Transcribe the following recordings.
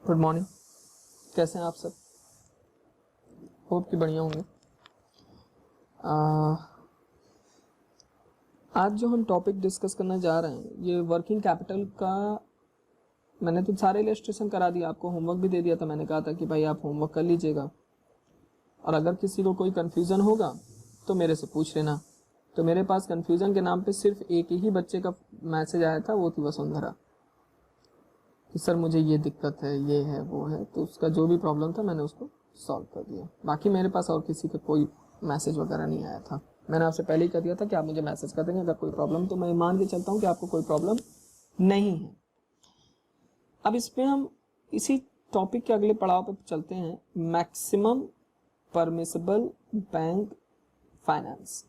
Good morning, कैसे हैं आप सब? होप कि बढ़िया होंगे। आज जो हम टॉपिक डिस्कस करना जा रहे हैं ये वर्किंग कैपिटल का। मैंने तो सारे इलस्ट्रेशन करा दिया, आपको होमवर्क भी दे दिया था। मैंने कहा था कि भाई आप होमवर्क कर लीजिएगा और अगर किसी को कोई कन्फ्यूज़न होगा तो मेरे से पूछ लेना। तो मेरे पास कन्फ्यूज़न के नाम पे सिर्फ एक ही बच्चे का मैसेज आया था, वो थी वसुंधरा, कि सर मुझे ये दिक्कत है, ये है, वो है। तो उसका जो भी प्रॉब्लम था मैंने उसको सॉल्व कर दिया। बाकी मेरे पास और किसी का कोई मैसेज वगैरह नहीं आया था। मैंने आपसे पहले ही कर दिया था कि आप मुझे मैसेज कर देंगे अगर कोई प्रॉब्लम, तो मैं मान के चलता हूँ कि आपको कोई प्रॉब्लम नहीं है। अब इस पर हम इसी टॉपिक के अगले पड़ाव पर चलते हैं, मैक्सिमम परमिसिबल बैंक फाइनेंस।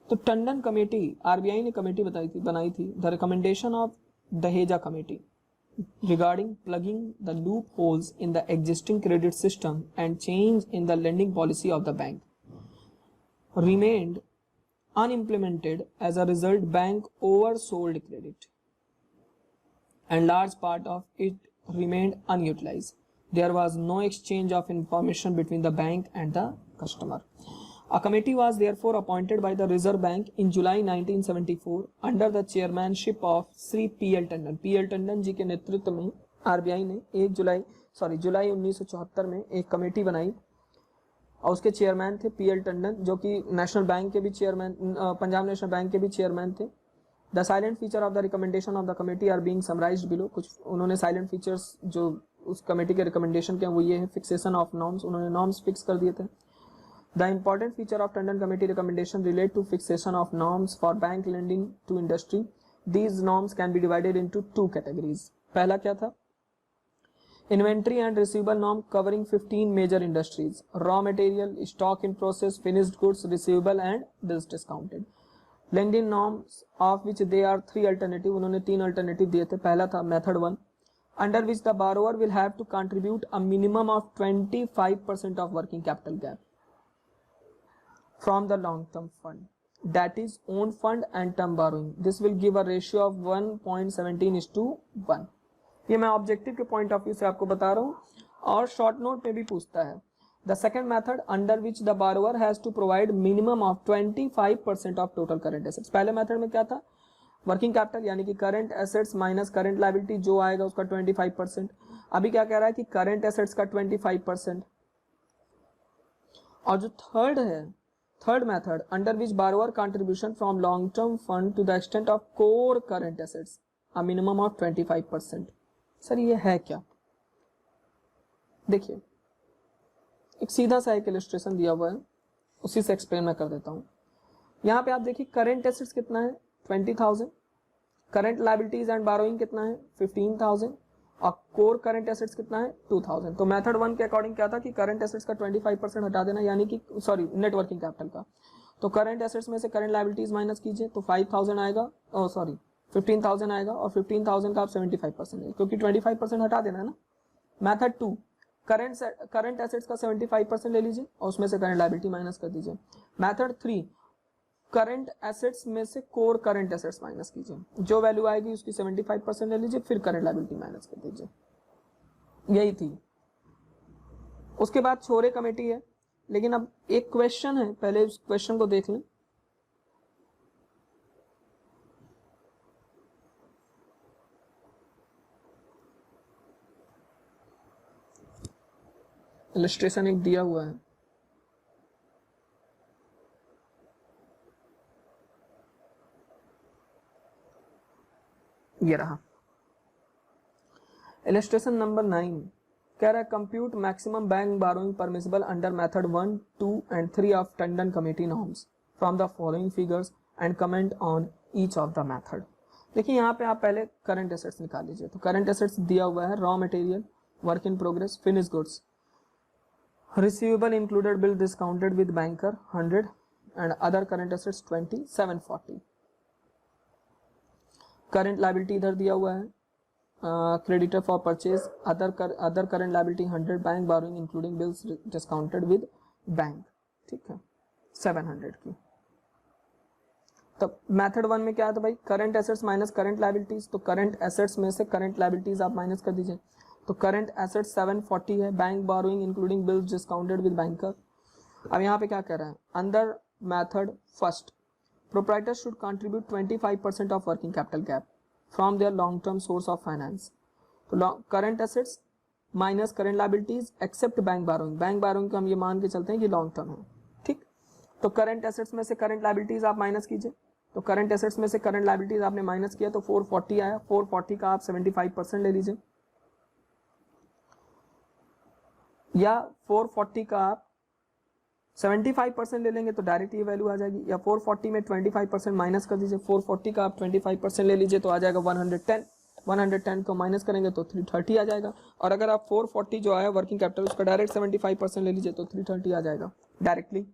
तो टंडन कमेटी, आरबीआई ने कमेटी बनाई थी, the recommendation of Dehejia committee regarding plugging the loopholes in the existing credit system and change in the lending policy of the bank remained unimplemented. As a result, bank oversold credit and large part of it remained unutilized. There was no exchange of information between the bank and the customer. A committee was therefore appointed by the Reserve Bank in July 1974 under the chairmanship of Sri P.L. Tandon. P.L. Tandon जी के नेतृत्व में RBI ने जुलाई 1974 में एक committee बनाई और उसके chairman थे पीएल टंडन, जो कि नेशनल बैंक के भी चेयरमैन, पंजाब नेशनल बैंक के भी चेयरमैन थे। The silent feature of the recommendation of the committee are being summarised below. कुछ उन्होंने साइलेंट फीचर्स जो उस कमेटी के रिकमेंडेशन के वो ये है, फिक्सेशन ऑफ नॉर्म्स, उन्होंने नॉर्म्स फिक्स कर दिए थे। The important feature of Tandon Committee recommendation relate to fixation of norms for bank lending to industry. These norms can be divided into two categories. पहला क्या था? Inventory and receivable norm covering 15 major industries: raw material, stock in process, finished goods, receivable and bills discounted. Lending norms of which there are three alternative. उन्होंने तीन alternative दिए थे। पहला था method 1, under which the borrower will have to contribute a minimum of 25% of working capital gap from the long-term fund, that is own fund and term borrowing. This will give a ratio of 1.17:1. ये मैं objective के point of view से आपको बता रहा हूँ और short note में भी पूछता है। The second method, under which the borrower has to provide minimum of 25% of total current assets. पहले मेथड में क्या था? वर्किंग कैपिटल यानी कि current assets minus current liability, जो आएगा उसका 25%। अभी क्या कह रहा है कि करंट एसेट्स का 25%। और जो थर्ड है, third method, under which borrower contribution from long term fund to the extent of core current assets a minimum of 25%। Sir ये है क्या? देखिए, एक सीधा सा एक इलस्ट्रेशन दिया हुआ है, उसी से एक्सप्लेन मैं कर देता हूं। यहां पे आप देखिए करंट एसेट्स कितना है 20,000, करंट लायबिलिटीज एंड बारोइंग कितना है 15,000 और कोर करंट एसेट्स कितना है 2,000। तो मेथड 1 के अकॉर्डिंग क्या था कि करंट एसेट्स का 25% हटा देना, यानी कि सॉरी नेट वर्किंग कैपिटल का। तो करंट एसेट्स में से करंट लायबिलिटीज माइनस कीजिए तो 5,000 आएगा, 15,000 आएगा और 15,000 का आप 75% है, क्योंकि 25% हटा देना है ना। मेथड 2, करंट एसेट्स का 75% ले लीजिए और उसमें से करंट लायबिलिटी माइनस कर दीजिए। मेथड 3, करंट एसेट्स में से कोर करंट एसेट्स माइनस कीजिए, जो वैल्यू आएगी उसकी 75% ले लीजिए, फिर करंट लायबिलिटी माइनस कर दीजिए। यही थी। उसके बाद छोरे कमेटी है, लेकिन अब एक क्वेश्चन है, पहले उस क्वेश्चन को देख लें। इलस्ट्रेशन एक दिया हुआ है, ये रहा इलस्ट्रेशन नंबर 9। कह रहा है compute maximum bank burrowing permissible under method 1, 2 and 3 of Tandon committee norms from the following figures and comment on each of the method. देखिए यहाँ पे आप पहले करंट एसेट्स निकाल लीजिए। तो करंट एसेट्स दिया हुआ है raw material, work in progress, finish goods, receivable included bill discounted with banker 100 and other current assets 20, 740। Current liability इधर दिया हुआ है, creditor for purchase, other current liability 100, bank burrowing including bills discounted with bank, ठीक है, 700 की। तो method 1 में क्या था भाई, current assets minus current liabilities, तो करंट एसेट्स में से करंट लायबिलिटीज आप माइनस कर दीजिए, तो करंट एसेट्स 740 है, bank borrowing including bills discounted with banker. अब यहाँ पे क्या कह रहा है, under method first proprietor should contribute 25% of working capital gap from their long term source of finance. तो current assets minus current liabilities except bank borrowing, bank borrowing को हम ये मान के चलते हैं कि लॉन्ग टर्म है, ठीक। तो करंट एसेट्स में से करंट लायबिलिटीज आप माइनस कीजिए, तो करंट एसेट्स में से करंट लायबिलिटीज आपने माइनस किया तो 440 आया, 440 का आप 75% ले लीजिए, या 440 का आप 75% ले लेंगे तो डायरेक्ट ये वैल्यू आ जाएगी, या 440 में 25% माइनस कर दीजिए, 440 का आप 25% ले लीजिए तो आ जाएगा 110, 110 को माइनस करेंगे तो 330 आ जाएगा, और अगर आप 440 जो आया वर्किंग कैपिटल उसका डायरेक्ट 75% ले लीजिए तो 330 आ जाएगा डायरेक्टली।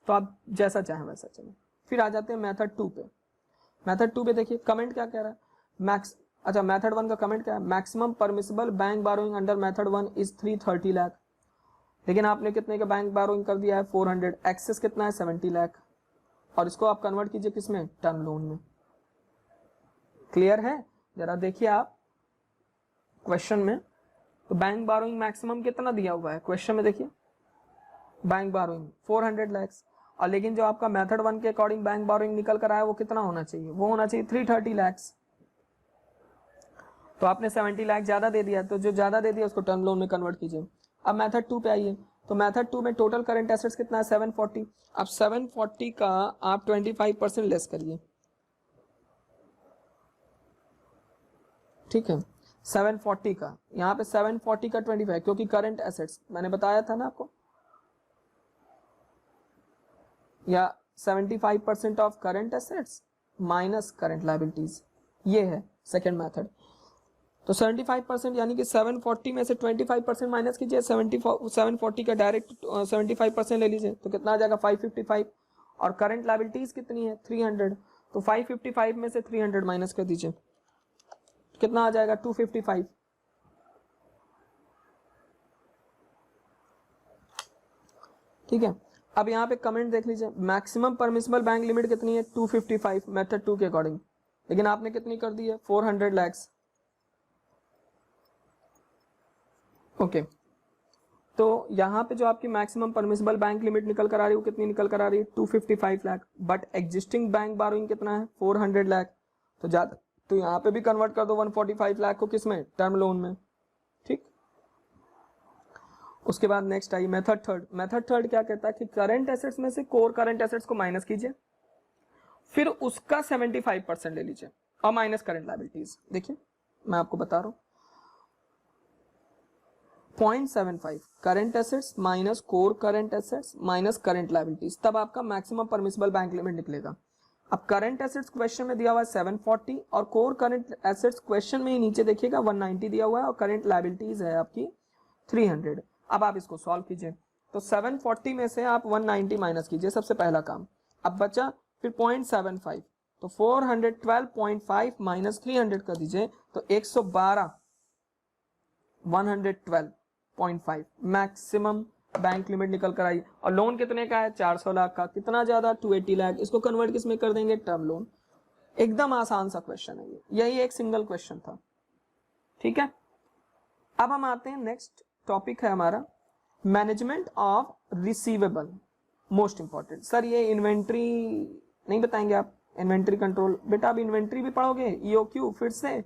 तो आप जैसा चाहें वैसा चलें। फिर आ जाते हैं मेथड 2 पे। मेथड 2 पे देखिए कमेंट क्या कह रहा है, मेथड 1 का कमेंट क्या है, maximum permissible bank borrowing under method 1 is 330 lakh, लेकिन आपने कितने का बैंक बोरोइंग कर दिया है 400, एक्सेस कितना है 70 लाख, और इसको आप कन्वर्ट कीजिए किसमें, टर्म लोन में। क्लियर है, जरा देखिए आप क्वेश्चन में, तो बैंक बोरोइंग मैक्सिमम कितना दिया हुआ है क्वेश्चन में, देखिए बैंक बोरोइंग 400 लाख, और लेकिन जो आपका मेथड 1 के अकॉर्डिंग बैंक बोरोइंग निकल कर आया वो कितना होना चाहिए, वो होना चाहिए 330 लाख। तो आपने 70 लाख ज्यादा दे दिया, तो जो ज्यादा दे दिया उसको टर्म लोन में कन्वर्ट कीजिए। अब मेथड 2 पे आइए, तो मेथड 2 में टोटल करंट एसेट्स कितना है 740, अब 740 का आप 25% लेस करिए, ठीक है, 740 का, यहाँ पे 740 का 25, क्योंकि करंट एसेट्स मैंने बताया था ना आपको, या 75% of current assets minus current liabilities, ये है सेकेंड मेथड। तो 75% यानी कि 740 में से 25% माइनस कीजिए, 740 का डायरेक्ट 75% ले लीजिए तो कितना आ जाएगा 555, और करंट लायबिलिटीज कितनी है 300, तो 555 में से 300 माइनस कर दीजिए, कितना आ जाएगा 255। ठीक है, अब यहाँ पे कमेंट देख लीजिए, मैक्सिमम परमिसिबल बैंक लिमिट कितनी है 255 मेथड 2 के अकॉर्डिंग, लेकिन आपने कितनी कर दी है 400 लाख। ओके, तो यहाँ पे जो आपकी मैक्सिमम परमिसिबल बैंक लिमिट निकल कर आ रही है वो कितनी निकल कर आ रही है 255 lakh, but existing bank borrowing कितना है 400 लाख, तो ज्यादा, तो यहाँ पे भी कन्वर्ट कर दो 145 लाख को किसमें, टर्म लोन में, ठीक। उसके बाद next I method third. Method third क्या कहता है कि करंट एसेट्स में से कोर करंट एसेट्स को माइनस कीजिए, फिर उसका 75% ले लीजिए और माइनस करंट लायबिलिटीज। देखिए मैं आपको बता रहा हूं 0.75 current assets minus core current assets minus current liabilities, तब आपका मैक्सिमम परमिसिबल बैंक लिमिट निकलेगा। अब करंट एसेट्स क्वेश्चन में दिया हुआ है 740 और कोर करंट एसेट्स क्वेश्चन में ही नीचे देखिएगा 190 दिया हुआ है और करंट लायबिलिटीज है आपकी 300। अब आप इसको सॉल्व कीजिए, तो 740 में से आप 190 माइनस कीजिए, सबसे पहला काम। अब बचा फिर 0.75, तो 412.5 माइनस 300 कर दीजिए तो 112, 112.5 मैक्सिमम बैंक लिमिट निकल कर आई। और लोन कितने का है 400 लाख का, कितना ज्यादा 280 लाख, इसको कन्वर्ट किस में कर देंगे, टर्म लोन। एकदम आसान सा क्वेश्चन है ये, यही एक सिंगल क्वेश्चन था, ठीक है। अब हम आते हैं नेक्स्ट टॉपिक है हमारा management of receivable, most important. Sir ये इन्वेंट्री नहीं बताएंगे आप, इन्वेंट्री कंट्रोल, बेटा आप इन्वेंट्री भी पढ़ोगे, ईओक्यू फिर से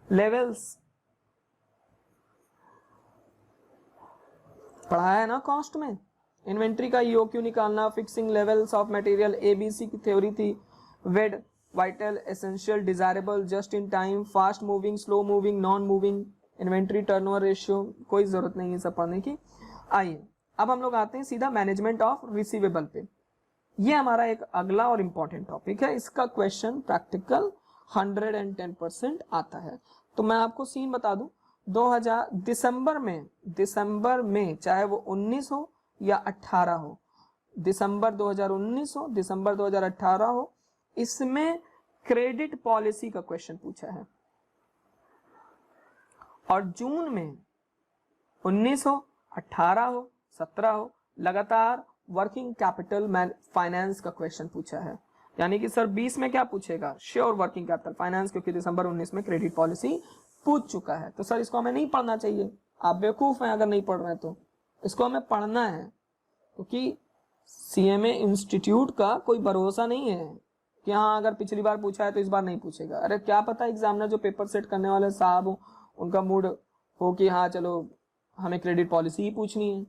लेवल्स पढ़ाया है ना कॉस्ट में, इन्वेंट्री का ईओक्यू निकालना, fixing levels of material, ABC की थ्योरी थी, VED, vital, essential, desirable, just in time, fast moving, slow moving, non moving, inventory turnover ratio, कोई जरूरत नहीं है सब पढ़ने की। आइए अब हम लोग आते हैं सीधा मैनेजमेंट ऑफ रिसीवेबल पे। ये हमारा एक अगला और इंपॉर्टेंट टॉपिक है, इसका क्वेश्चन प्रैक्टिकल 110% आता है। तो मैं आपको सीन बता दूं, 2000 दिसंबर में चाहे वो 19 हो या 18 हो, दिसंबर 2019 हो, दिसंबर 2018 हो, इसमें क्रेडिट पॉलिसी का क्वेश्चन पूछा है। और जून में 19 हो, 18 हो, 17 हो, लगातार वर्किंग कैपिटल फाइनेंस का क्वेश्चन पूछा है, यानी कि सर 20 में क्या पूछेगा, श्योर वर्किंग कैपिटल फाइनेंस, क्योंकि दिसंबर 19 में क्रेडिट पॉलिसी पूछ चुका है। तो सर इसको हमें नहीं पढ़ना चाहिए, आप बेवकूफ हैं अगर नहीं पढ़ रहे तो, इसको हमें पढ़ना है, क्योंकि सीएमए इंस्टीट्यूट का कोई भरोसा नहीं है कि हाँ अगर पिछली बार पूछा है तो इस बार नहीं पूछेगा। अरे क्या पता एग्जामिनर जो पेपर सेट करने वाले साहब हो उनका मूड हो कि हाँ चलो हमें क्रेडिट पॉलिसी ही पूछनी है।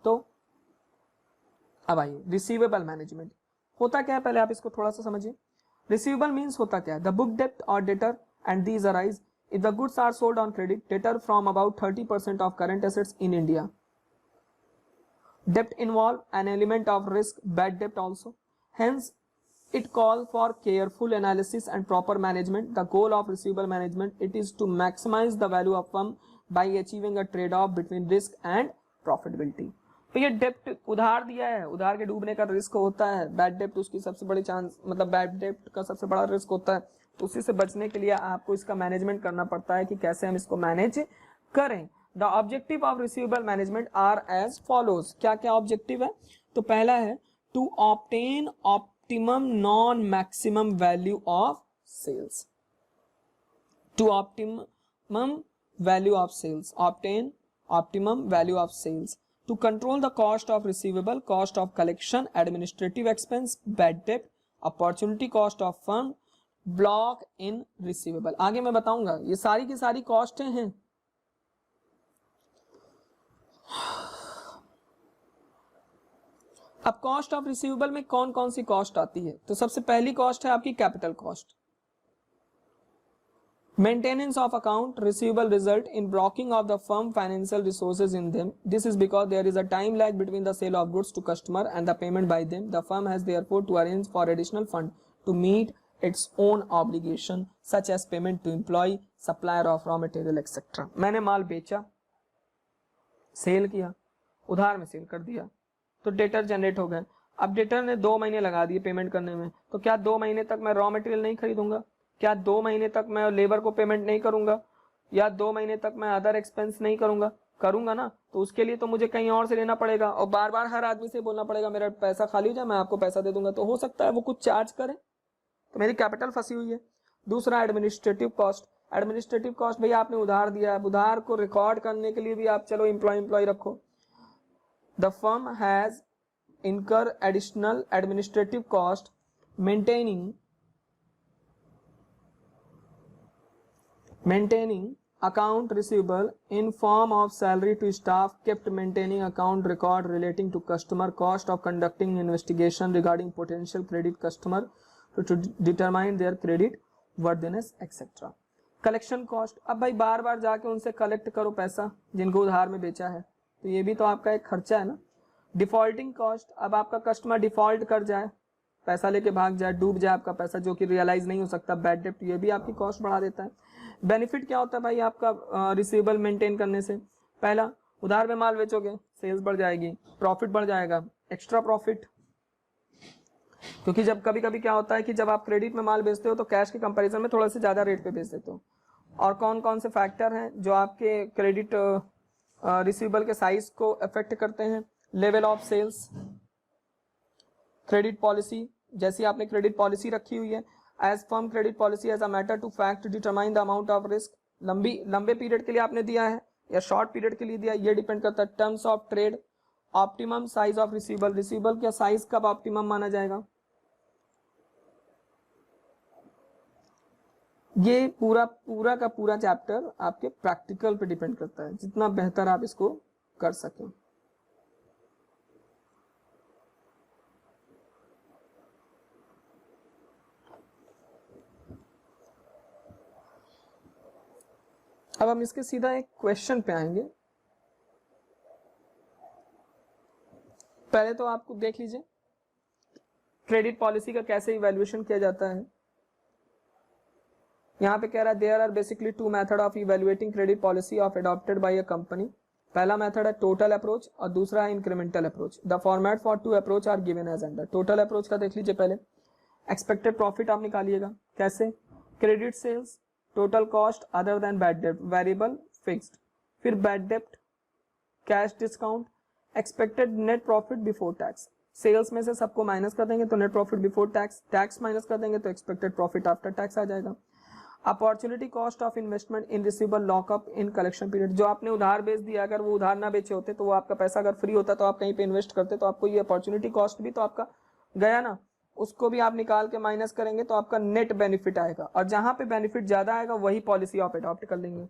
तो अब आइए, रिसीवेबल मैनेजमेंट होता क्या है, पहले आप इसको थोड़ा सा समझिए। रिसीवेबल मीन्स होता क्या है, द बुक डेप्ट और debtor and these arise if the goods are sold on credit, debtor from about 30% of current assets in India. Debt involve an element of risk, bad debt also. Hence, it calls for careful analysis and proper management. The goal of receivable management, it is to maximize the value of firm by achieving a trade-off between risk and profitability. तो ये डेप्ट उधार दिया है, उधार के डूबने का risk होता है, बैड डेप्ट उसकी सबसे बड़ी चांस, मतलब बैड डेप्ट का सबसे बड़ा रिस्क होता है, तो उसी से बचने के लिए आपको इसका मैनेजमेंट करना पड़ता है कि कैसे हम इसको मैनेज करें। The objective of receivable management are as follows. क्या क्या ऑब्जेक्टिव है, तो पहला है to obtain optimum non maximum value of sales. To optimum value of sales, obtain optimum value of sales. To control the cost of receivable, cost of collection, administrative expense, bad debt, opportunity cost of firm, block in receivable. आगे मैं बताऊंगा, ये सारी की सारी cost हैं। अब cost of receivable में कौन कौन सी कॉस्ट आती है, तो सबसे पहली कॉस्ट है आपकी capital cost. Maintenance of account receivable result in blocking of the firm financial resources in them, this is because there is a time lag between the sale of goods to customer and the payment by them, the firm has therefore to arrange for additional fund to meet its own obligation such as payment to employ, supplier of raw material etcetera. मैंने माल बेचा, cell किया, उधार में cell कर दिया, तो debtor generate हो गए। अब डेटर ने 2 महीने लगा दिए पेमेंट करने में, तो क्या 2 महीने तक मैं रॉ मटेरियल नहीं खरीदूंगा, क्या 2 महीने तक मैं लेबर को पेमेंट नहीं करूंगा, या 2 महीने तक मैं अदर एक्सपेंस नहीं करूंगा ना, तो उसके लिए तो मुझे कहीं और से लेना पड़ेगा और बार बार हर आदमी से बोलना पड़ेगा मेरा पैसा खाली हो जाए मैं आपको पैसा दे दूंगा, तो हो सकता है वो कुछ चार्ज करे, तो मेरी कैपिटल फंसी हुई है। दूसरा एडमिनिस्ट्रेटिव कॉस्ट, एडमिनिस्ट्रेटिव कॉस्ट भैया आपने उधार दिया है, उधार को रिकॉर्ड करने के लिए भी आप चलो एम्प्लॉय रखो। The firm has incur additional administrative cost maintaining account receivable in form of salary to staff kept, maintaining account record relating to customer, cost of conducting investigation regarding potential credit customer to determine their credit worthiness etc. Collection cost, अब भाई बार बार जाके उनसे collect करो पैसा जिनको उधार में बेचा है, तो ये भी तो आपका एक खर्चा है ना। डिफॉल्टिंग कॉस्ट, अब आपका कस्टमर डिफॉल्ट कर जाए, पैसा लेके भाग जाए, डूब जाए आपका पैसा जो कि रियलाइज नहीं हो सकता, बैड डेप्ट, ये भी आपकी कॉस्ट बढ़ा देता है। बेनिफिट क्या होता है भाई आपका रिसीवेबल मेंटेन करने से, पहला उधार में माल बेचोगे सेल्स बढ़ जाएगी, प्रॉफिट बढ़ जाएगा, एक्स्ट्रा प्रॉफिट, क्योंकि जब कभी कभी क्या होता है कि जब आप क्रेडिट में माल बेचते हो तो कैश के कंपैरिजन में थोड़ा से ज्यादा रेट पे बेच देते हो। और कौन कौन से फैक्टर हैं जो आपके क्रेडिट रिसीवेबल के साइज को अफेक्ट करते हैं, level of sales, credit policy, जैसी आपने क्रेडिट पॉलिसी रखी हुई है, as firm credit policy as a matter to fact determine the amount of risk, लंबे पीरियड के लिए आपने दिया है या शॉर्ट पीरियड के लिए दिया, ये डिपेंड करता है। Terms of trade, optimum size of receivable, receivable का साइज कब ऑप्टिमम माना जाएगा, ये पूरा का पूरा चैप्टर आपके प्रैक्टिकल पे डिपेंड करता है, जितना बेहतर आप इसको कर सकें। अब हम इसके सीधा एक क्वेश्चन पे आएंगे। पहले तो आपको देख लीजिए क्रेडिट पॉलिसी का कैसे इवैल्यूएशन किया जाता है। यहाँ पे कह रहा है there are basically 2 method of evaluating credit policy of adopted by a company. पहला मेथड है टोटल अप्रोच और दूसरा है incremental approach. The format for 2 approach are given as under. Total approach का देख लीजिए, पहले एक्सपेक्टेड प्रॉफिट आप निकालिएगा, कैसे, credit sales, total cost other than bad डेप्ट, वेरिएबल फिक्स्ड, फिर बैड डेप्ट, cash discount, expected net profit before tax. Sales में से सबको माइनस कर देंगे तो net profit before tax, tax minus कर देंगे तो एक्सपेक्टेड प्रॉफिट आफ्टर टैक्स आ जाएगा। Opportunity cost of investment in receivable lockup in collection period, जो आपने उधार बेच दिया, अगर वो उधार ना बेचे होते तो वो आपका पैसा अगर फ्री होता तो आप कहीं पे इन्वेस्ट करते तो आपको ये अपॉर्चुनिटी कॉस्ट भी तो आपका गया ना, उसको भी आप निकाल के माइनस करेंगे तो आपका नेट बेनिफिट आएगा, और जहां पे बेनिफिट ज्यादा आएगा वही पॉलिसी आप अडॉप्ट कर लेंगे।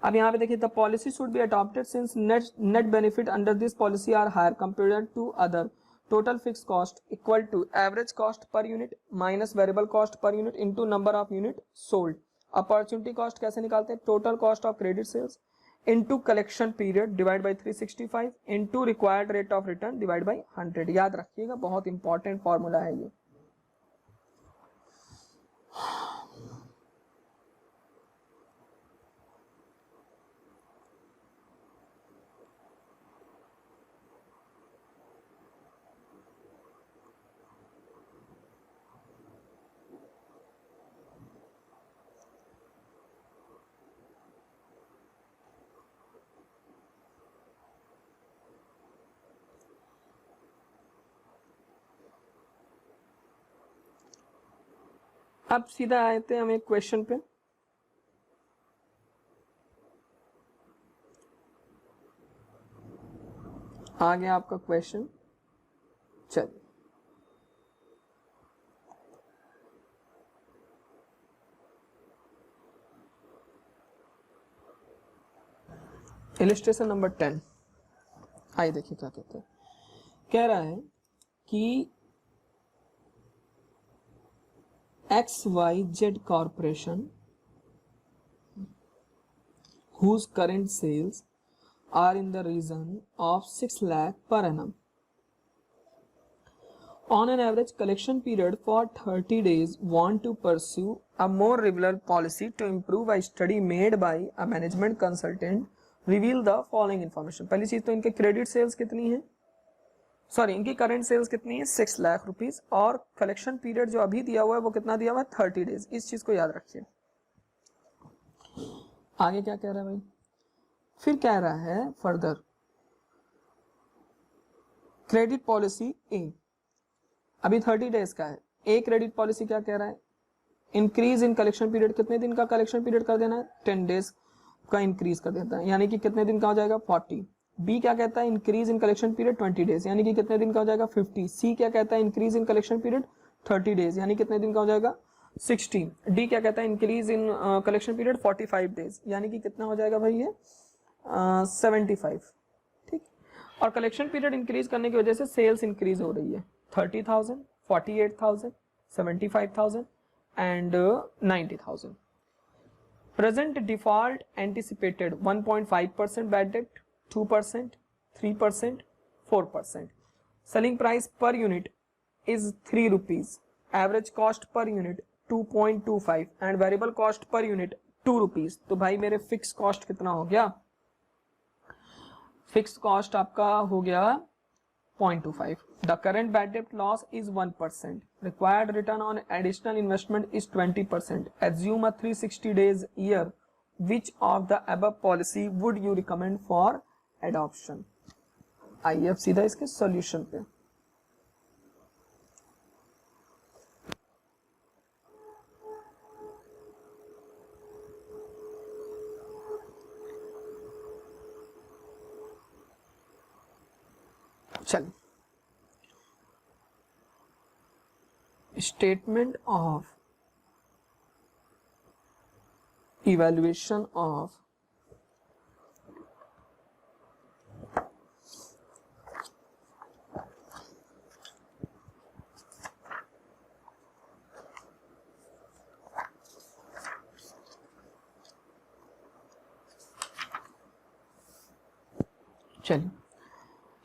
अब यहाँ पे देखिए, the policy should be adopted since net benefit under this policy are higher compared to other. Total fix cost equal to average cost per unit minus variable cost per unit into number of unit sold. Opportunity cost कैसे निकालते हैं? Total cost of credit sales into collection period divide by 365 into required rate of return divide by 100। याद रखिएगा, बहुत important formula है ये। अब सीधा आए थे हम एक क्वेश्चन पे। आ गया आपका क्वेश्चन, चलिए इलिस्ट्रेशन नंबर 10। आइए देखिए क्या कहते हैं। कह रहा है कि XYZ Corporation, whose current sales are in the region of 6 lakh per annum, on an average collection period for 30 days, want to pursue a more regular policy to improve a study made by a management consultant reveal the following information। पहली चीज तो इनके credit sales कितनी है, sorry इनकी current sales कितनी है 6 lakh rupees, और कलेक्शन पीरियड जो अभी दिया हुआ है वो कितना दिया हुआ है 30 डेज। इस चीज को याद रखिए। आगे क्या कह रहा है भाई, फिर कह रहा है फर्दर क्रेडिट पॉलिसी ए, अभी 30 डेज का है। ए क्रेडिट पॉलिसी क्या कह रहा है, इंक्रीज इन कलेक्शन पीरियड, कितने दिन का कलेक्शन पीरियड कर देना है 10 डेज का इंक्रीज कर देता है, यानी कि कितने दिन का हो जाएगा 40। बी क्या कहता है, increase in collection period 20 days, यानी कि कितने दिन का हो जाएगा 50। सी क्या कहता है, increase in collection period 30 days, यानी कितने दिन का हो जाएगा 60। डी क्या कहता है, increase in collection period 45 days, यानी कि कितना हो जाएगा भाई ये 75। ठीक, और कलेक्शन पीरियड इंक्रीज करने की वजह से सेल्स इंक्रीज हो रही है 30,000, 48,000, 75,000 and 90,000। Present default anticipated 1.5% bad debt, 2%, 3%, 4%. Selling price per unit is 3 rupees. Average cost per unit 2.25 and variable cost per unit 2 rupees. तो भाई मेरे फिक्स कॉस्ट कितना हो गया, फिक्स कॉस्ट आपका हो गया 0.25. The current bad debt loss is 1%. Required return on additional investment is 20%. Assume a 360 days year. Which of the above policy would you recommend for adoption? आइए अब सीधा इसके सॉल्यूशन पे। चलिए, स्टेटमेंट ऑफ इवैल्यूएशन ऑफ चलिए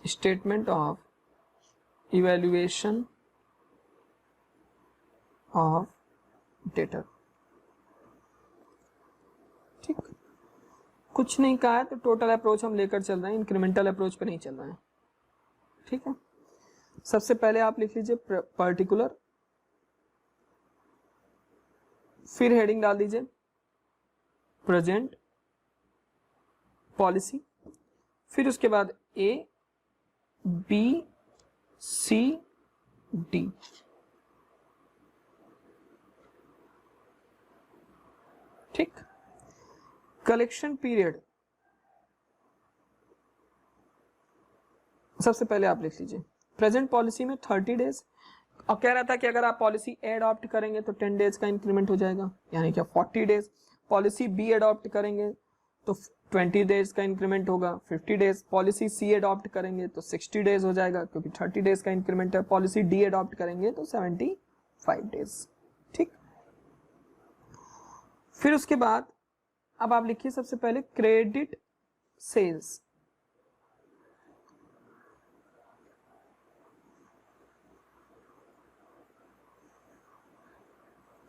statement of evaluation of debtor. ठीक, कुछ नहीं कहा है तो टोटल अप्रोच हम लेकर चल रहे हैं, इंक्रीमेंटल अप्रोच पे नहीं चल रहे हैं। ठीक है, सबसे पहले आप लिख लीजिए पर्टिकुलर, फिर हेडिंग डाल दीजिए प्रेजेंट पॉलिसी, फिर उसके बाद ए बी सी डी। ठीक, कलेक्शन पीरियड सबसे पहले आप लिख लीजिए, प्रेजेंट पॉलिसी में 30 डेज, और कह रहा था कि अगर आप पॉलिसी ए अडॉप्ट करेंगे तो 10 डेज का इंक्रीमेंट हो जाएगा, यानी क्या 40 डेज। पॉलिसी बी अडॉप्ट करेंगे तो 20 डेज का इंक्रीमेंट होगा, 50 डेज। पॉलिसी सी अडॉप्ट करेंगे तो 60 डेज हो जाएगा क्योंकि 30 डेज का इंक्रीमेंट है। पॉलिसी डी अडॉप्ट करेंगे तो 75 डेज। ठीक, फिर उसके बाद अब आप लिखिए सबसे पहले क्रेडिट सेल्स।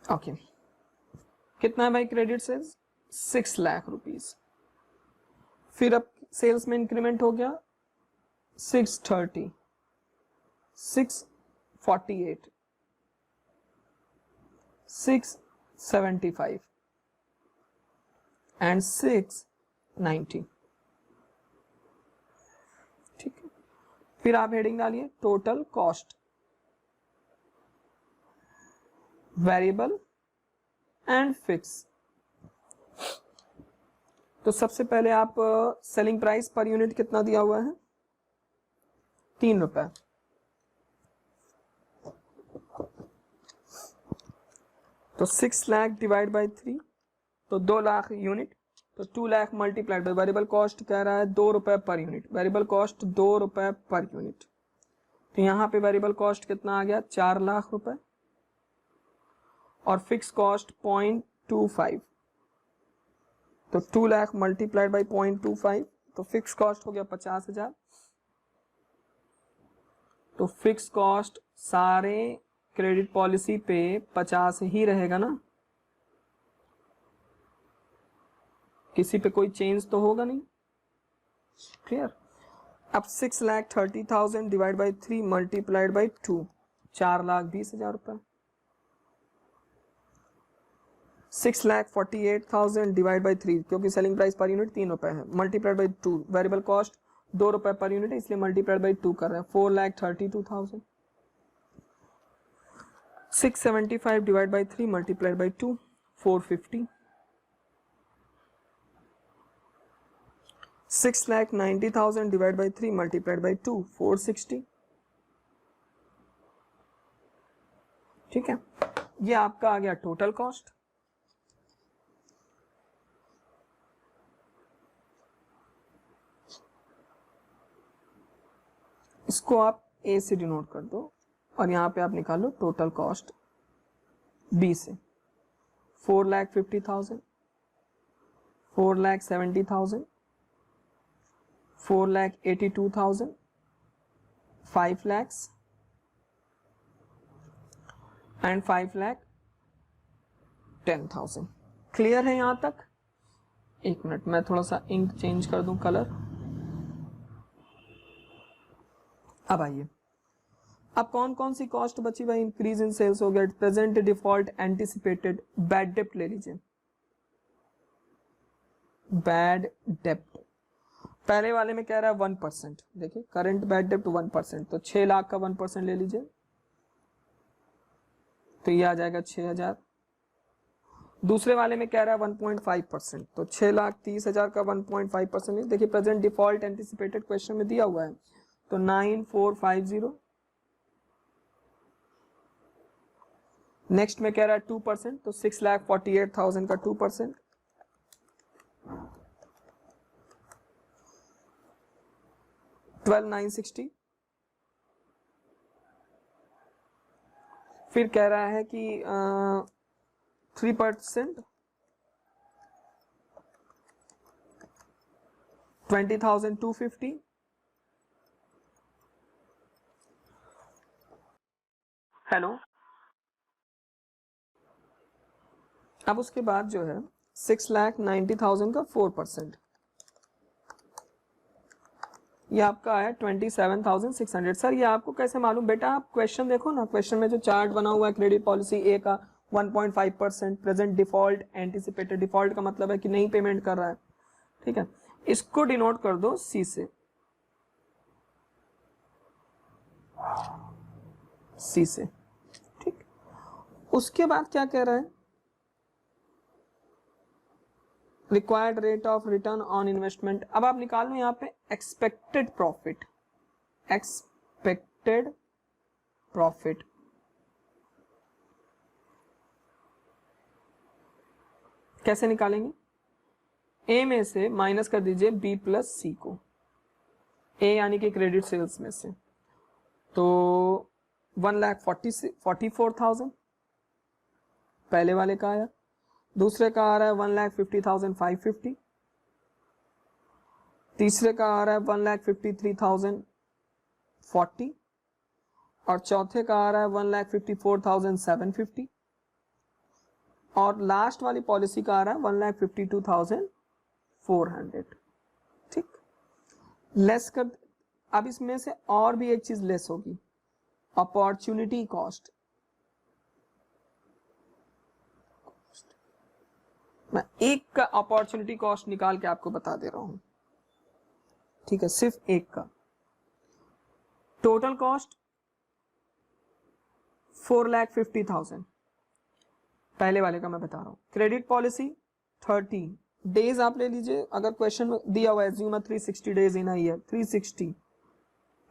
ओके, कितना है भाई क्रेडिट सेल्स? 6 लाख रुपीस। फिर अब सेल्स में इंक्रीमेंट हो गया 630, 648, 675 एंड 690। ठीक है, फिर आप हेडिंग डालिए total cost, variable and fix. तो सबसे पहले आप सेलिंग प्राइस पर यूनिट कितना दिया हुआ है? 3 रुपए। तो 6 लाख डिवाइड बाई 3 तो 2 लाख यूनिट, तो 2 lakh multiplied by variable cost कह रहा है 2 रुपए पर यूनिट, वेरिएबल कॉस्ट 2 रुपए पर यूनिट। तो यहाँ पे वेरिएबल कॉस्ट कितना आ गया? 4 लाख रुपए, और फिक्स कॉस्ट 0.25, तो 2 लाख मल्टीप्लाइड बाई 0.25, तो फिक्स कॉस्ट हो गया 50,000। तो फिक्स कॉस्ट सारे क्रेडिट पॉलिसी पे 50 ही रहेगा ना, किसी पे कोई चेंज तो होगा नहीं। क्लियर? अब 6,30,000 डिवाइड बाई 3 मल्टीप्लाइड बाई 2, 4,20,000 रुपए। 6,48,000 डिवाइड बाई 3, क्योंकि सेलिंग प्राइस पर यूनिट 3 रुपए है, मल्टीप्लाइड बाई 2, वेरिएबल कॉस्ट 2 रुपए पर यूनिट है इसलिए मल्टीप्लाइड बाई 2 कर रहे हैं, 4,32,000। 675 divide by 3 multiplied by 2, 450। 6,90,000 divide by 3 multiplied by 2, 460। ठीक है, ये आपका आ गया टोटल कॉस्ट। इसको आप ए से डिनोट कर दो और यहां पे आप निकालो टोटल कॉस्ट बी से। 4,50,000, 4,70,000, 4,82,000, 5 lakhs एंड 5,10,000। क्लियर है यहां तक? एक मिनट, मैं थोड़ा सा इंक चेंज कर दूं, कलर। अब आइए, अब कौन कौन सी कॉस्ट बची भाई? इंक्रीज इन सेल्स हो गया, प्रेजेंट डिफॉल्ट, एंटिसिपेटेड, बैड डेप्ट ले लीजिए। बैड डेप्ट पहले वाले में कह रहा है 1%, देखिए करंट बैड डेप्ट 1%, तो 6 लाख का 1% ले लीजिए तो ये आ जाएगा 6,000। दूसरे वाले में कह रहा है 1.5%, तो 6,30,000 का 1.5%। देखिए प्रेजेंट डिफॉल्ट एंटिसिपेटेड क्वेश्चन में दिया हुआ है, तो 9,450। नेक्स्ट में कह रहा है 2%, तो 6,48,000 का 2%, 12,960। फिर कह रहा है कि 3%, 20,250। हेलो, अब उसके बाद जो है 6,90,000 का 4%, ये आपका आया 27,600। सर ये आपको कैसे मालूम? बेटा आप क्वेश्चन देखो ना, क्वेश्चन में जो चार्ट बना हुआ है क्रेडिट पॉलिसी ए का 1.5%, प्रेजेंट डिफॉल्ट, एंटिसिपेटेड। डिफॉल्ट का मतलब है कि नहीं पेमेंट कर रहा है, ठीक है। इसको डिनोट कर दो सी से, सी से, ठीक। उसके बाद क्या कह रहा है, required rate of return on investment. अब आप निकाल लो यहाँ पे एक्सपेक्टेड प्रॉफिट, एक्सपेक्टेड प्रॉफिट, कैसे निकालेंगे, ए में से माइनस कर दीजिए बी प्लस सी को, ए यानी कि क्रेडिट सेल्स में से, तो 1,44,000 पहले वाले का आया, दूसरे का आ रहा है 1,50,550, तीसरे का आ रहा है 1,53,040 और चौथे का आ रहा है 1,54,750 और लास्ट वाली पॉलिसी का आ रहा है 1,52,400, ठीक। लेस कर, अब इसमें से और भी एक चीज लेस होगी, अपॉर्चुनिटी कॉस्ट। मैं एक का अपॉर्चुनिटी कॉस्ट निकाल के आपको बता दे रहा हूं, ठीक है, सिर्फ एक का। टोटल कॉस्ट 4,50,000 पहले वाले का मैं बता रहा हूं। क्रेडिट पॉलिसी 30 डेज आप ले लीजिए, अगर क्वेश्चन में दिया हुआ है 360 डेज इन अ ईयर, 360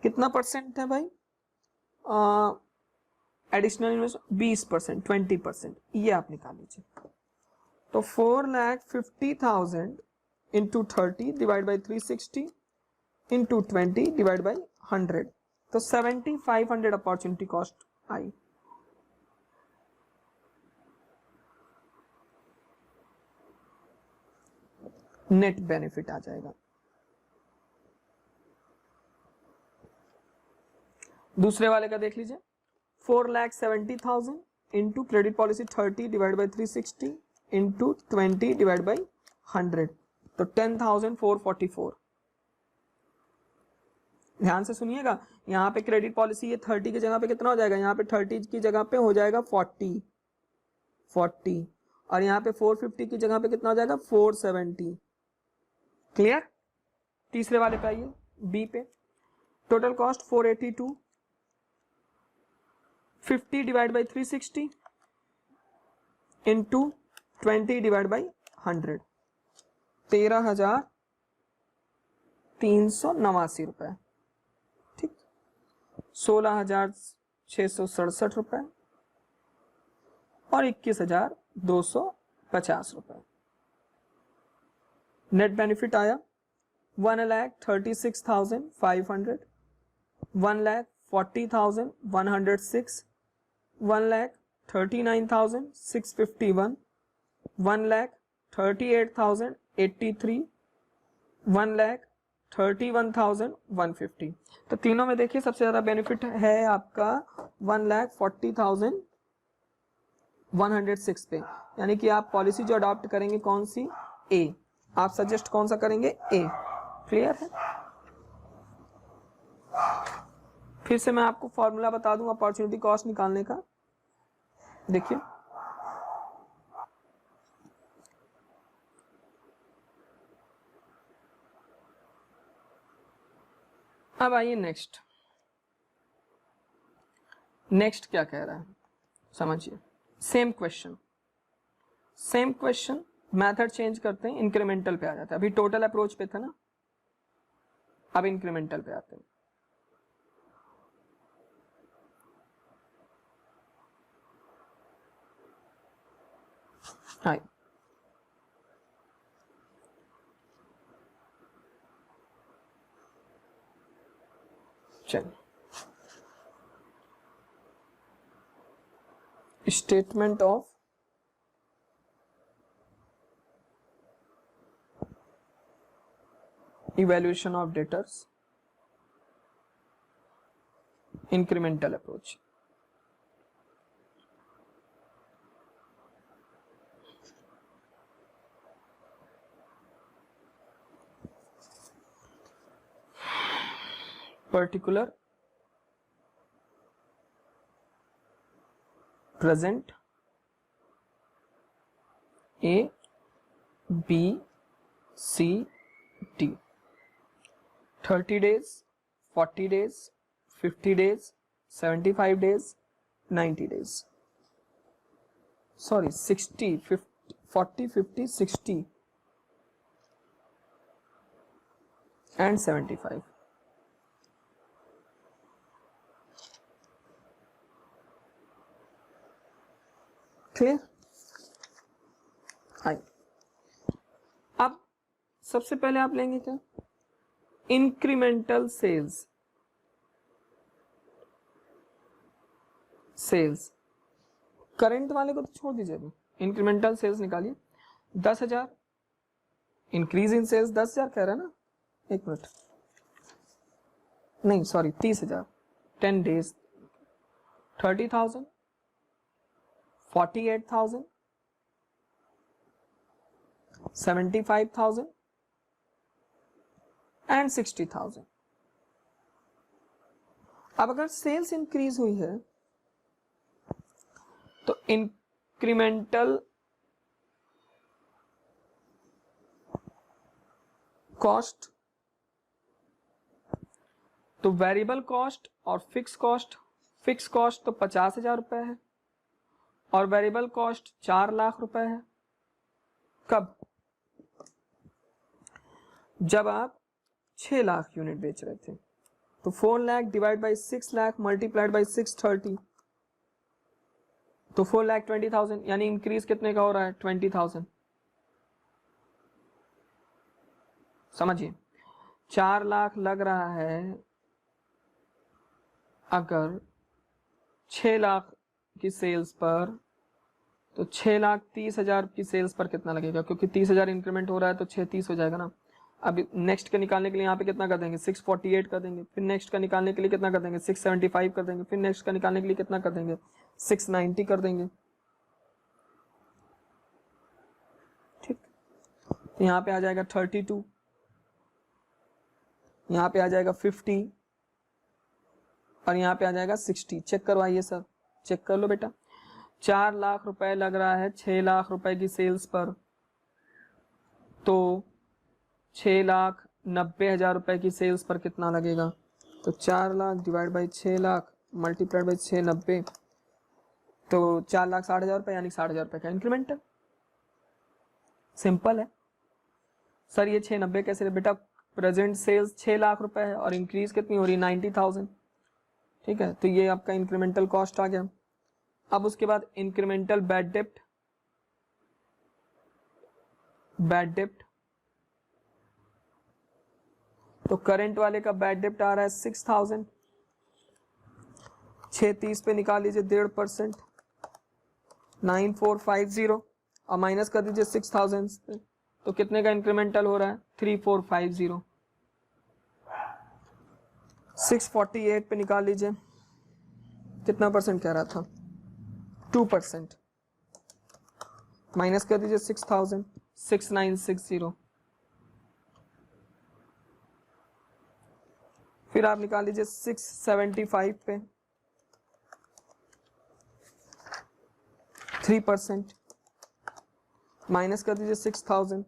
कितना परसेंट है भाई, एडिशनल इन्वेस्टमेंट 20%, 20%, ये आप निकाल लीजिए। तो 4,50,000 into 30 divide by 360 into 20 divide by 100, तो 7,500 अपॉर्चुनिटी कॉस्ट आई। नेट बेनिफिट आ जाएगा। दूसरे वाले का देख लीजिए, 4,70,000 into credit policy 30 divide by 360 into 20 divide by 100, तो 10,444। ध्यान से सुनिएगा, यहाँ पे क्रेडिट पॉलिसी ये 30 की जगह पे कितना हो जाएगा, यहाँ पे 30 की जगह पे हो जाएगा 40 और यहाँ पे 450 की जगह पे कितना हो जाएगा 470। क्लियर। तीसरे वाले पे आइए, बी पे, total cost 482, 50 divide by 360 into 20 divide by 100, 13,389 रुपए, ठीक। 16,667 रुपए और 21,250 रुपए। नेट बेनिफिट आया 1,36,500, 1,40,106, 1,39,651, 1,38,083, 1,31,150। तो तीनों में देखिए सबसे ज्यादा बेनिफिट है आपका 1,40,106 पे, यानी कि आप पॉलिसी जो अडॉप्ट करेंगे कौन सी, ए। आप सजेस्ट कौन सा करेंगे, ए। क्लियर है। फिर से मैं आपको फॉर्मूला बता दूं अपॉर्चुनिटी कॉस्ट निकालने का। देखिए, अब आइए नेक्स्ट क्या कह रहा है समझिए। सेम क्वेश्चन, मेथड चेंज करते हैं, इंक्रीमेंटल पे आ जाता है। अभी टोटल अप्रोच पे था ना, अब इंक्रीमेंटल पे आते हैं। हाय, चलिए, statement of evaluation of debtors, incremental approach। particular, present, A, B, C, D, 30 days, 40 days, 50 days, 75 days, 90 days. Sorry, 60, 50, 40, 50, 60 and 75. Clear? आइए, अब सबसे पहले आप लेंगे क्या? Incremental sales. करंट वाले को तो छोड़ दीजिए, इंक्रीमेंटल सेल्स निकालिए। 10,000 इंक्रीज इन सेल्स, 10,000 कह रहा है ना, एक मिनट, नहीं सॉरी 30,000, 10 डेज 30,000, 48,000, 75,000 एंड 60,000। अब अगर सेल्स इंक्रीज हुई है तो इंक्रीमेंटल कॉस्ट, तो वेरिएबल कॉस्ट और फिक्स कॉस्ट, फिक्स कॉस्ट तो 50,000 रुपए है और वेरिएबल कॉस्ट 4 लाख रुपए है। कब? जब आप 6 लाख यूनिट बेच रहे थे, तो 4 lakh divide by 6 lakh multiplied by 630, तो 4,20,000, यानी इंक्रीज कितने का हो रहा है? 20,000। समझिए, 4 लाख लग रहा है अगर 6 लाख की सेल्स पर, तो 6,30,000 की सेल्स पर कितना लगेगा? क्योंकि 30,000 इंक्रीमेंट हो रहा है तो 6,30 हो जाएगा ना। अब नेक्स्ट का निकालने के लिए यहाँ पे कितना कर देंगे? 648 कर देंगे। फिर नेक्स्ट का निकालने के लिए कितना कर देंगे? 675 कर देंगे। फिर नेक्स्ट का निकालने के लिए कितना कर देंगे? 690 कर देंगे। ठीक, तो यहाँ पे आ जाएगा 32, यहाँ पे आ जाएगा 50 और यहाँ पे आ जाएगा 60। चेक करवाइए सर, चेक कर लो बेटा। 4 लाख रुपए लग रहा है 6 लाख रुपए की सेल्स पर, तो 6,90,000 रुपए की सेल्स पर कितना लगेगा? तो 4 lakh divide by 6 lakh multiplied by 690, तो 4,60,000 रुपए, यानी 60,000 रुपए का इंक्रीमेंटल। सिंपल है सर। ये 690 कैसे? बेटा प्रेजेंट सेल्स 6 लाख रुपए है और इंक्रीज कितनी हो रही? 90,000। ठीक है, तो ये आपका इंक्रीमेंटल कॉस्ट आ गया। अब उसके बाद इंक्रीमेंटल बैड डेप्ट, तो करंट वाले का बैड डेप्ट आ रहा है 6,000, 630 पे निकाल लीजिए 1.5%, 9450 और माइनस कर दीजिए 6,000 पे, तो कितने का इंक्रीमेंटल हो रहा है? 3450। 648 पे निकाल लीजिए, कितना परसेंट कह रहा था? 2%, माइनस कर दीजिए 6,000, 6960। फिर आप निकाल लीजिए 675 पे 3%, माइनस कर दीजिए 6,000,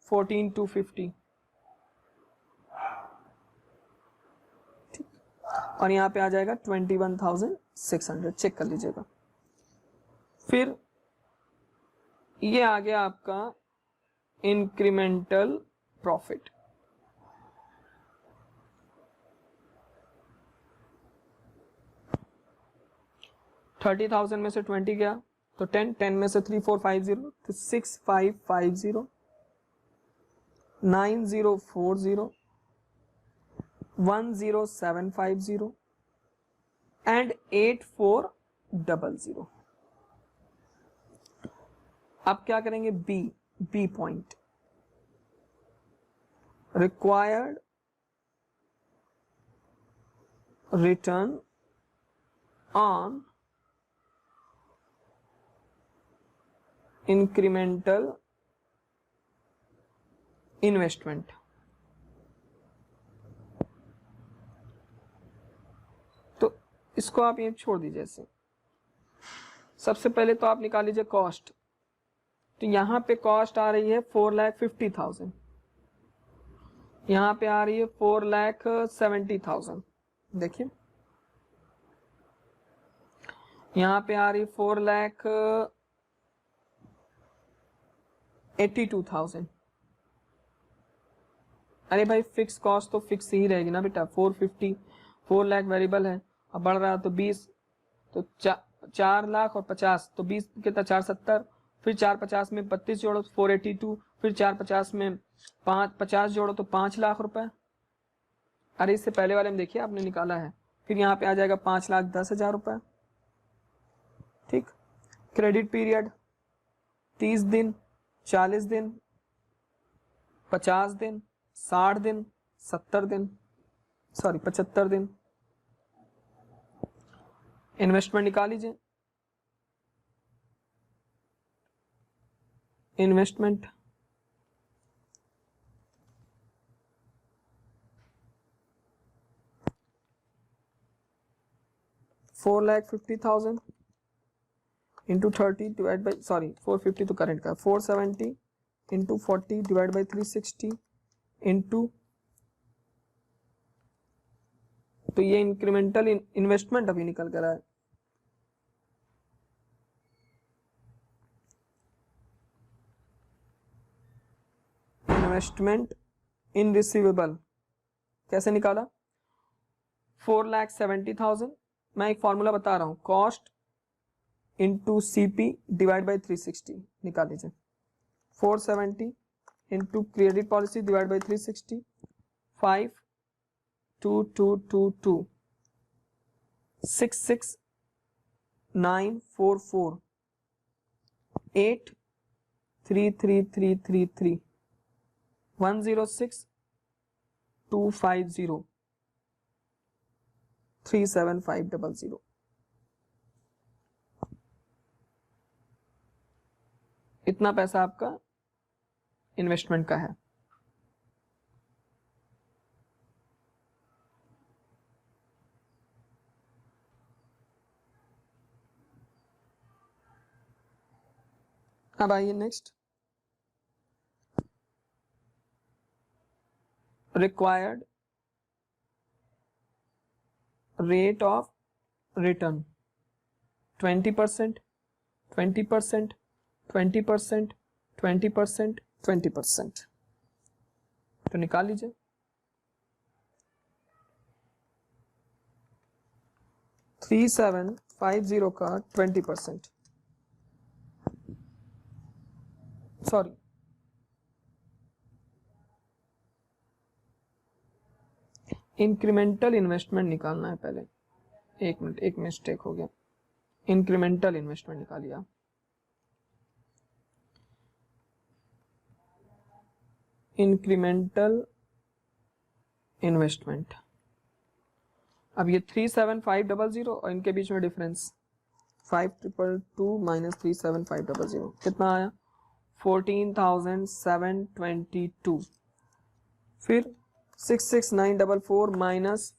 14,250। ठीक, और यहाँ पे आ जाएगा 21,600। चेक कर लीजिएगा। फिर ये आ गया आपका इंक्रीमेंटल प्रॉफिट। $30,000 में से 20 गया तो 10 में से 3450, तो 6550, 9040, 10750 एंड 8400। अब क्या करेंगे? B point, required return on incremental investment. तो इसको आप ये छोड़ दीजिए ऐसे। सबसे पहले तो आप निकाल लीजिए कॉस्ट, तो यहां पे कॉस्ट आ रही है 4,50,000, यहां पे आ रही है 4,70,000। देखिए यहाँ पे आ रही 4,82,000। अरे भाई फिक्स कॉस्ट तो फिक्स ही रहेगी ना बेटा, 450, 4 लाख वेरिएबल है, अब बढ़ रहा तो 20, तो 4 लाख और 50, तो 20 कितना 470, फिर 450 में 32 जोड़ो तो 482, फिर 450 में 50 जोड़ो तो 5 लाख रुपए। अरे इससे पहले वाले में देखिए आपने निकाला है, फिर यहाँ पे आ जाएगा 5,10,000 रुपए। ठीक, क्रेडिट पीरियड 30 दिन, 40 दिन, 50 दिन, 60 दिन, 70 दिन, सॉरी 75 दिन। इन्वेस्टमेंट निकाल लीजिए, investment $4,50,000 into 30 divide by, sorry 450 तो करंट का, 470 इंटू 40 डिवाइड बाई 360 इंटू, तो ये इंक्रीमेंटल इन्वेस्टमेंट अभी निकल कर आया है। इन्वेस्टमेंट इन रिसीवेबल कैसे निकाला, 4,70,000, मैं एक फॉर्मूला बता रहा हूं, cost into CP divide by 360 निकाल लीजिए, 470 into credit policy divide by 360, 5,2222, 66,944, 8,33,333, 106,250, 37500। इतना पैसा आपका इन्वेस्टमेंट का है। अब आइए next, required rate of return 20%, 20%, 20%, 20%, 20%, तो निकाल लीजिए। 3,750 का 20%, सॉरी इंक्रीमेंटल इन्वेस्टमेंट निकालना है पहले, एक मिनट, एक मिस्टेक हो गया, इंक्रीमेंटल इन्वेस्टमेंट निकालिए। इंक्रीमेंटल इन्वेस्टमेंट, अब ये 3,750 और इनके बीच में डिफरेंस 5,222 माइनस 3,750 कितना आया, 14,722, फिर 6,6,944 माइनस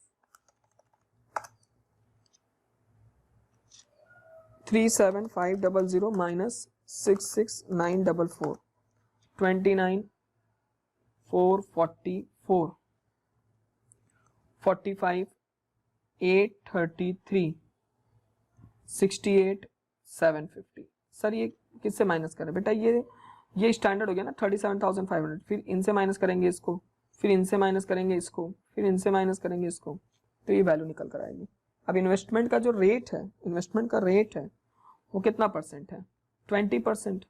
3,750 माइनस 6,6,944, 29,444, 45,833, 68,750। सर ये किससे माइनस करें बेटा, ये स्टैंडर्ड हो गया ना 37,500, फिर इनसे माइनस करेंगे इसको, फिर इनसे माइनस करेंगे इसको, फिर इनसे माइनस करेंगे इसको, तो ये वैल्यू निकल कर आएगी। अब इन्वेस्टमेंट का जो रेट है, इन्वेस्टमेंट का रेट है वो कितना परसेंट है, 20%।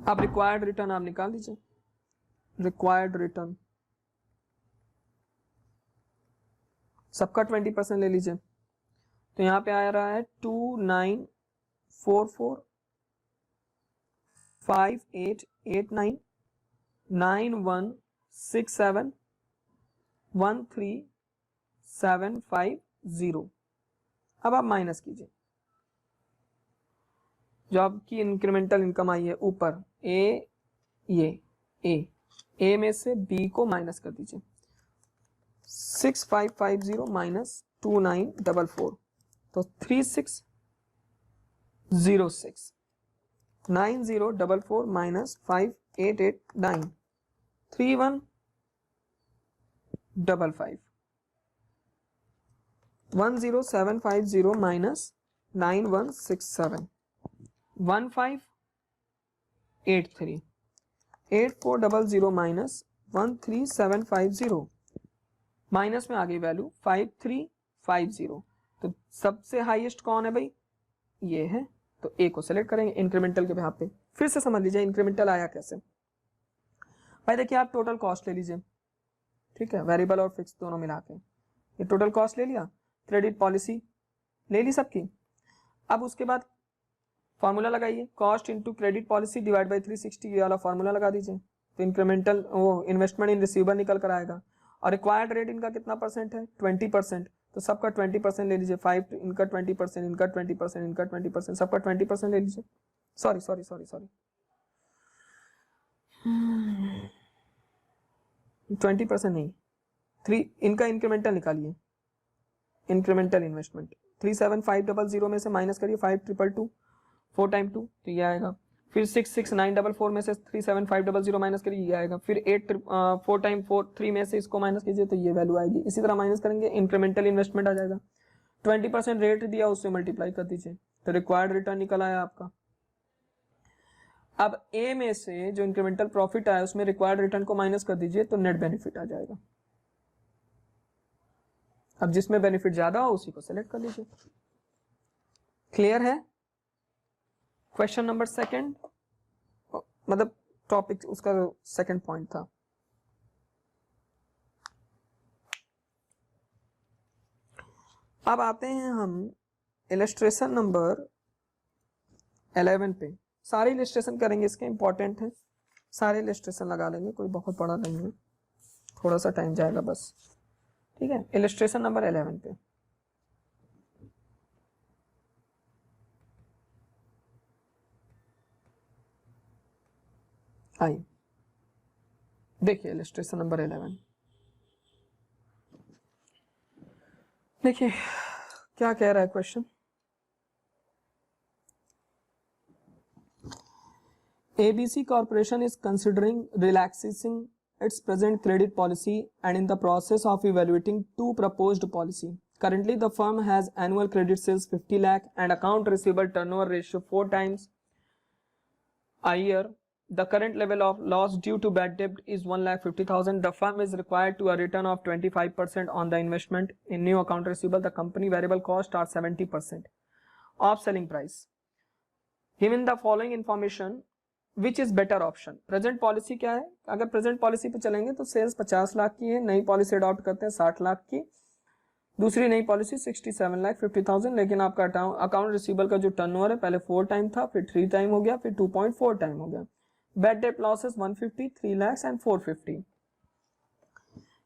अब रिक्वायर्ड रिटर्न आप निकाल दीजिए, रिक्वायर्ड रिटर्न सबका 20% ले लीजिए, तो यहाँ पे आ रहा है 2,944, 5,889, 9,167, 13,750। अब आप माइनस कीजिए जो आपकी इंक्रीमेंटल इनकम आई है ऊपर, ए में से बी को माइनस कर दीजिए, 6,550 माइनस 2,944, तो 3,606, 9,044 माइनस 5,889, 55 10750 माइनस 9167 1583 8400 माइनस 13750 माइनस में आ गई वैल्यू 5350। तो सबसे हाईएस्ट कौन है भाई, ये है, तो ए को सेलेक्ट करेंगे इंक्रीमेंटल के बिहाफ पे। फिर से समझ लीजिए इंक्रीमेंटल आया कैसे। भाई देखिए आप टोटल कॉस्ट ले लीजिए, ठीक है, वेरिएबल और फिक्स दोनों मिला के, ये टोटल कॉस्ट ले लिया, क्रेडिट पॉलिसी ले ली सबकी। अब उसके बाद फार्मूला लगाइए, cost into credit policy divide by 360, ये वाला फार्मूला लगा दीजिए, तो इंक्रीमेंटल वो इन्वेस्टमेंट इन रिसीवर निकल कर आएगा। और रिक्वायर्ड रेट इनका कितना परसेंट है, 20%, तो सबका 20% ले लीजिए, 5 इनका 20%, इनका 20%, इनका 20%, सबका 20% ले लीजिए। सॉरी 20% नहीं, 3 इनका इंक्रीमेंटल निकालिए, इंक्रीमेंटल इन्वेस्टमेंट 37500 में से माइनस करिए 5222, 4 टाइम 2 तो ये आएगा। फिर 66944 में से 37500 माइनस करिए, ये आएगा। फिर 4 टाइम 3 में से इसको माइनस कीजिए तो ये वैल्यू आएगी। इसी तरह माइनस करेंगे, इंक्रीमेंटल इन्वेस्टमेंट आ जाएगा। 20% रेट दिया, उससे मल्टीप्लाई कर दीजिए, तो रिक्वायर्ड रिटर्न निकल आया आपका। अब ए में से जो इंक्रीमेंटल प्रॉफिट आया उसमें रिक्वायर्ड रिटर्न को माइनस कर दीजिए तो नेट बेनिफिट आ जाएगा। अब जिसमें बेनिफिट ज्यादा हो उसी को सिलेक्ट कर लीजिए। क्लियर है? क्वेश्चन नंबर सेकंड, मतलब टॉपिक उसका सेकंड पॉइंट था। अब आते हैं हम इलस्ट्रेशन नंबर 11 पे। सारे इलस्ट्रेशन करेंगे, इसके इंपॉर्टेंट है, सारे इलस्ट्रेशन लगा लेंगे, कोई बहुत बड़ा नहीं है, थोड़ा सा टाइम जाएगा बस, ठीक है। इलस्ट्रेशन नंबर 11 पे आइए देखिए, इलस्ट्रेशन नंबर 11 देखिए क्या कह रहा है question. ABC Corporation is considering relaxing its present credit policy and in the process of evaluating 2 proposed policy. Currently, the firm has annual credit sales 50 lakh and account receivable turnover ratio 4 times a year. The current level of loss due to bad debt is 1,50,000. The firm is required to a return of 25% on the investment in new account receivable. The company variable cost are 70% of selling price. Given the following information, which is better option. Present policy क्या है, अगर present policy पे चलेंगे तो sales 50 lakh की है, नई policy adopt करते हैं 60 लाख की, दूसरी नई पॉलिसी 67,50,000, लेकिन आपका अकाउंट रिसीवेबल का जो टर्नओवर है पहले 4 टाइम था, फिर 3 टाइम हो गया, फिर 2.4 टाइम हो गया। Bad debt losses 150, 3 lakh and 450।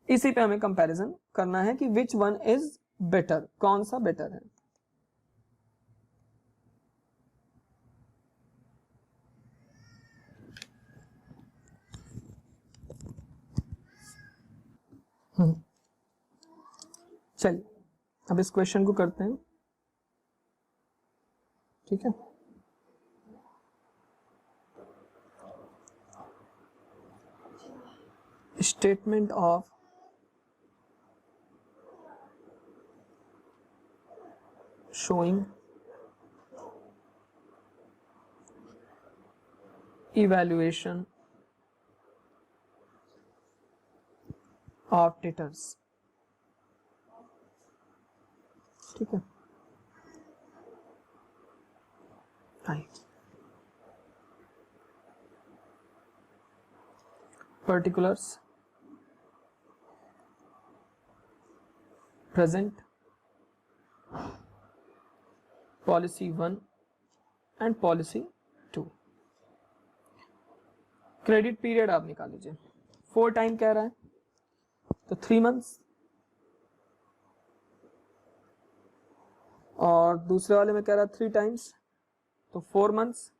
इसी पे हमें कंपैरिजन करना है कि विच वन इज बेटर, कौन सा बेटर है। चलिए अब इस क्वेश्चन को करते हैं, ठीक है। Statement of showing evaluation of debtors, ठीक है। Particulars present policy 1 and policy 2। Credit period आप निकाल लीजिए, 4 टाइम कह रहा है तो 3 मंथ्स, और दूसरे वाले में कह रहा है 3 टाइम्स तो 4 मंथ्स,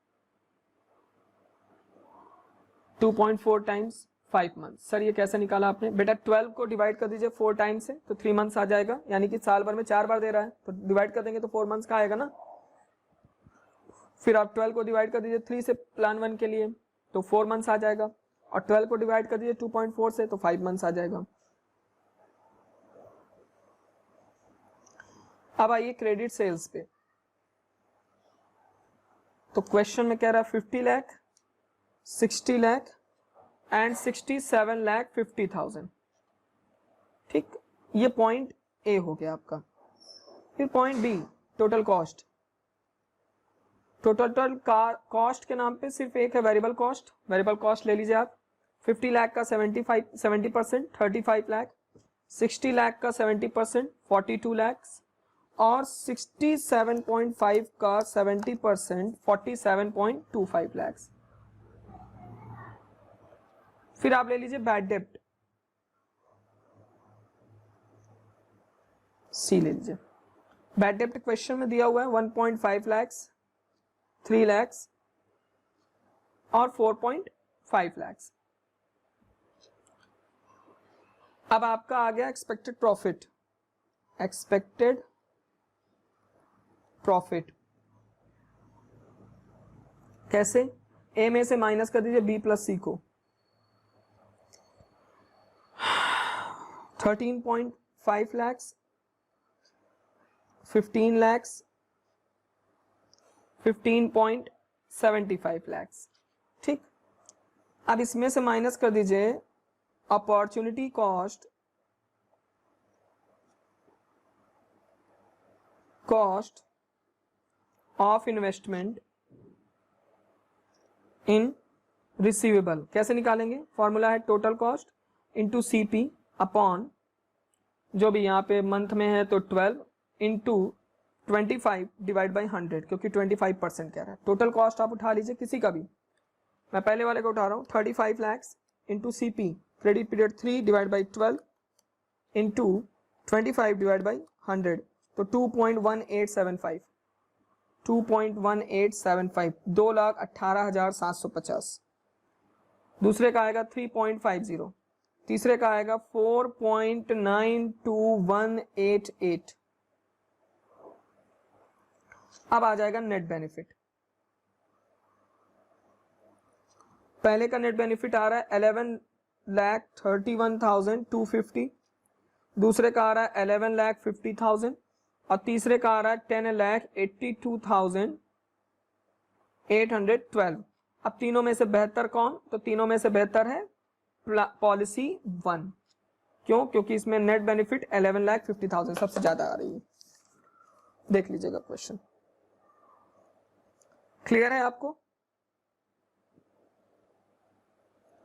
2.4 टाइम्स 5 मंथ्स। सर ये कैसे निकाला आपने? बेटा 12 को डिवाइड कर दीजिए 4 टाइम से तो 3 मंथ्स आ जाएगा, यानी कि साल भर में 4 बार दे रहा है तो डिवाइड कर देंगे तो 4 मंथ्स का आएगा ना। फिर आप 12 को डिवाइड कर दीजिए 3 से प्लान 1 के लिए तो 4 मंथ्स आ जाएगा, और 12 को डिवाइड कर दीजिए 2.4 से तो 5 मंथ्स आ जाएगा। अब आइए क्रेडिट सेल्स पे। तो क्वेश्चन में कह रहा है 50 लाख, 60 लाख एंड 67 लाख 50,000। ठीक, ये पॉइंट ए हो गया आपका। फिर point B, total cost. Total cost के नाम पे सिर्फ एक है वेरिएबल कॉस्ट। वेरिएबल कॉस्ट ले लीजिए आप। 50 लाख का 70% 35 लाख, 60 लाख का 70% 42 लाख और 67.5 का 70% 47.25 लाख। फिर आप ले लीजिए बैड डेप्ट, सी ले लीजिए। बैड डेप्ट क्वेश्चन में दिया हुआ है 1.5 लाख, 3 लाख और 4.5 लाख। अब आपका आ गया एक्सपेक्टेड प्रॉफिट। एक्सपेक्टेड प्रॉफिट कैसे? ए में से माइनस कर दीजिए बी प्लस सी को। 13.5 लाख, 15 लाख, 15.75 लाख। ठीक, अब इसमें से माइनस कर दीजिए opportunity cost, cost of investment in receivable. कैसे निकालेंगे? फॉर्मूला है total cost into CP upon जो भी यहाँ पे मंथ में है तो 12 इंटू 25 डिवाइड बाई 100, क्योंकि 25% कह रहा है। टोटल कॉस्ट आप उठा लीजिए किसी का भी, मैं पहले वाले को उठा रहा हूँ। 35 lakh into CP credit period 3 divide by 12 into 25 divide by 100, तो 2.1875 2,18,750। दूसरे का आएगा 3.50, तीसरे का आएगा 4.92188। अब आ जाएगा नेट बेनिफिट। पहले का नेट बेनिफिट आ रहा है 11,31,250, दूसरे का आ रहा है 11,50,000 और तीसरे का आ रहा है 10,82,812। अब तीनों में से बेहतर कौन? तो तीनों में से बेहतर है पॉलिसी 1। क्यों? क्योंकि इसमें नेट बेनिफिट 11,50,000 सबसे ज्यादा आ रही है। देख लीजिएगा क्वेश्चन। क्लियर है आपको?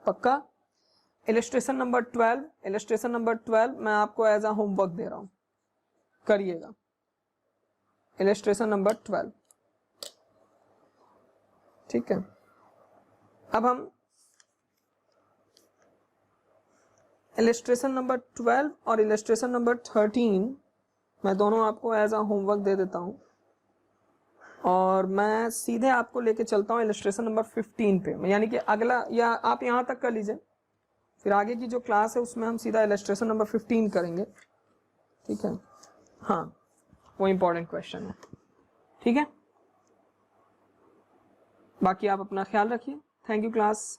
पक्का? इलस्ट्रेशन नंबर 12, इलस्ट्रेशन नंबर 12 मैं आपको एज अ होमवर्क दे रहा हूं, करिएगा। इलस्ट्रेशन नंबर 12, ठीक है। अब हम इलस्ट्रेशन नंबर 12 और इलस्ट्रेशन नंबर 13 मैं दोनों आपको एज अ होमवर्क दे देता हूं और मैं सीधे आपको लेके चलता हूं इलस्ट्रेशन नंबर 15 पे, यानी कि अगला, या आप यहां तक कर लीजिए, फिर आगे की जो क्लास है उसमें हम सीधा इलस्ट्रेशन नंबर 15 करेंगे, ठीक है। हाँ, वो इंपॉर्टेंट क्वेश्चन है, ठीक है। बाकी आप अपना ख्याल रखिए। Thank you class.